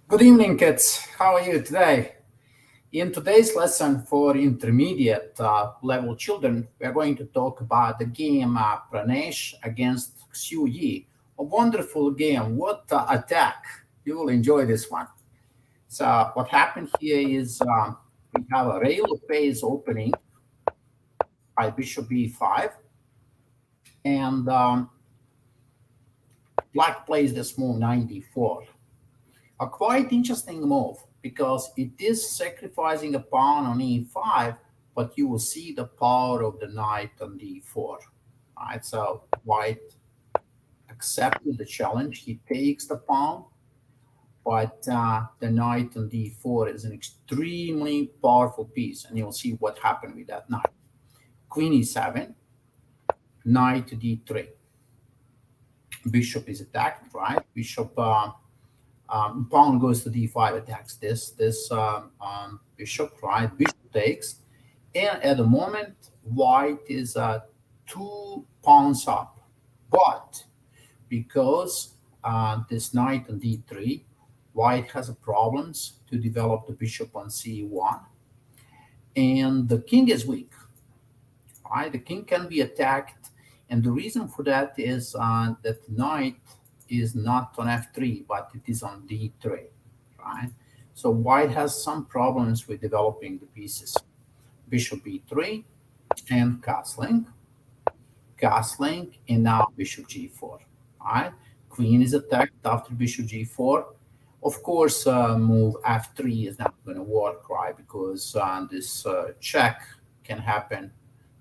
Good evening, kids. How are you today? In today's lesson for intermediate level children, we are going to talk about the game Pranesh against Xiu Yi. A wonderful game. What attack! You will enjoy this one. So, what happened here is we have a rail of phase opening by bishop b5, and black plays this move 94. A quite interesting move because it is sacrificing a pawn on e5, but you will see the power of the knight on d4. Right, so white accepted the challenge. He takes the pawn, but the knight on d4 is an extremely powerful piece, and you'll see what happened with that knight. Queen e7, knight to d3. Bishop is attacked, right? Bishop pawn goes to d5, attacks this bishop, right? Bishop takes, and at the moment, white is 2 pawns up. But because this knight on d3, white has problems to develop the bishop on c1, and the king is weak. Right? The king can be attacked, and the reason for that is that knight is not on f3, but it is on d3, right? So white has some problems with developing the pieces. Bishop b3 and castling, and now bishop g4, right? Queen is attacked after bishop g4. Of course, move f3 is not going to work, right? Because this check can happen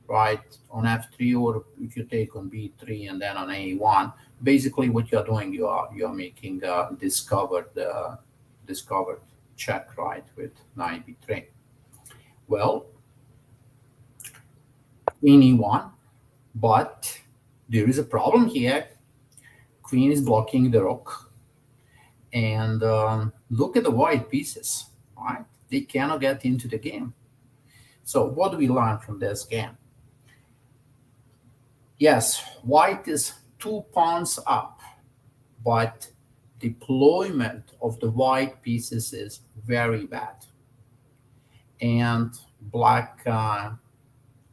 right on f3, or if you take on b3 and then on a1. Basically, what you're doing, you're making discovered check, right, with knight b3. Well, queen e1, but there is a problem here. Queen is blocking the rook, and look at the white pieces, right? They cannot get into the game. So what do we learn from this game? Yes, white is 2 pawns up, but deployment of the white pieces is very bad. And black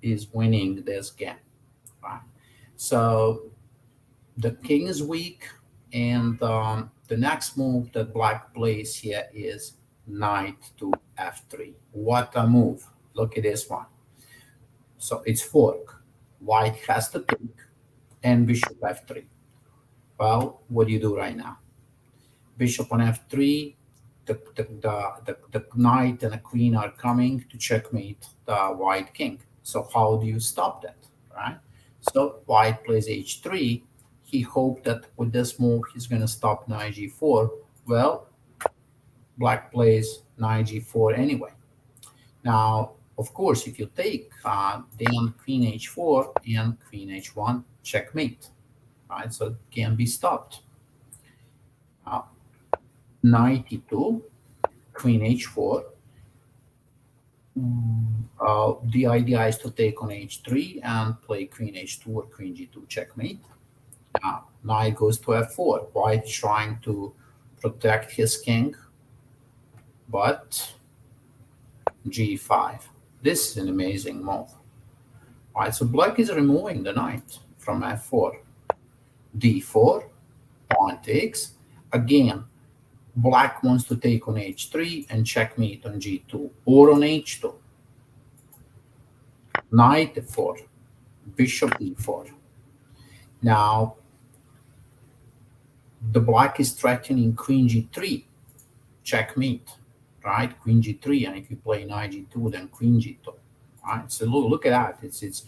is winning this game. Right? So the king is weak, and the next move that black plays here is knight to f3. What a move. Look at this one. So it's fork. White has to take, and bishop f3. Well, what do you do right now? Bishop on f3, the knight and the queen are coming to checkmate the white king. So how do you stop that, right? So white plays h3. He hoped that with this move, he's going to stop knight g4. Well, black plays knight g4 anyway. Now, of course, if you take, then queen h4 and queen h1, checkmate, right? So it can be stopped. Knight e2, queen h4. The idea is to take on h3 and play queen h2 or queen g2, checkmate. Now, knight goes to f4. White is trying to protect his king, but g5. This is an amazing move. All right, so black is removing the knight from f4. d4, pawn takes. Again, black wants to take on h3 and checkmate on g2 or on h2. Knight f4, bishop e4. Now, the black is threatening queen g3, checkmate, right? Queen g3, and if you play knight g2, then queen g2. Right? So look at that. It's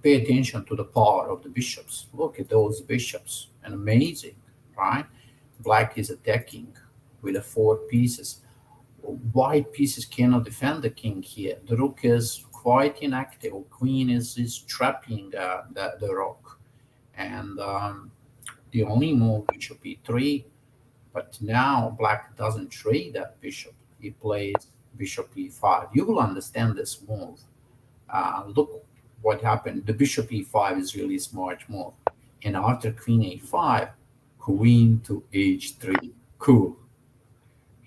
pay attention to the power of the bishops. Look at those bishops, and amazing, right? Black is attacking with the 4 pieces. White pieces cannot defend the king here. The rook is quite inactive. Queen is trapping the rook, and the only move bishop e3. But now black doesn't trade that bishop. He plays bishop e5. You will understand this move. Look what happened. The bishop e5 is really smart move. And after queen a5, queen to h3. Cool.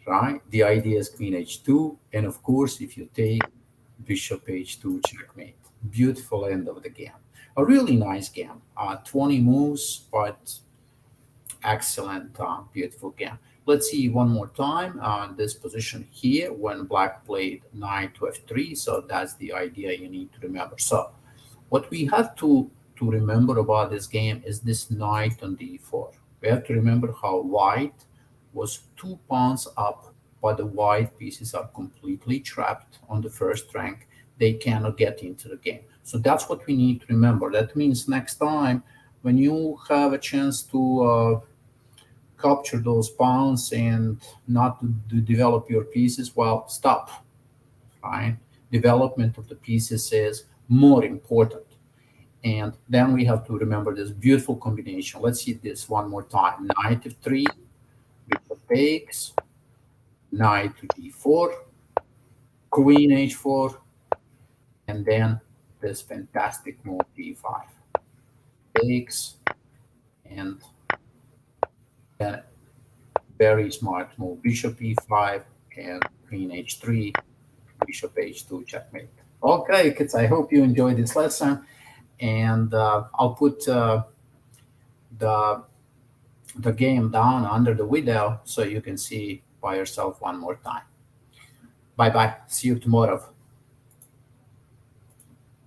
right? The idea is queen h2, and of course, if you take bishop h2 checkmate. Beautiful end of the game. A really nice game. 20 moves, but excellent, beautiful game. Let's see one more time this position here when black played knight to f3. So that's the idea you need to remember. So what we have to remember about this game is this knight on d4. We have to remember how white was 2 pawns up, but the white pieces are completely trapped on the first rank. They cannot get into the game. So that's what we need to remember. That means next time when you have a chance to capture those pawns and not to develop your pieces, well, stop. Right? Development of the pieces is more important. And then we have to remember this beautiful combination. Let's see this one more time. Knight f3, bishop takes, knight to d4, queen h4, and then this fantastic move d5. Takes, and then very smart move bishop e5 and queen h3, bishop h2 checkmate. Okay, kids, I hope you enjoyed this lesson, and I'll put the the game down under the video so you can see by yourself one more time. Bye bye. See you tomorrow.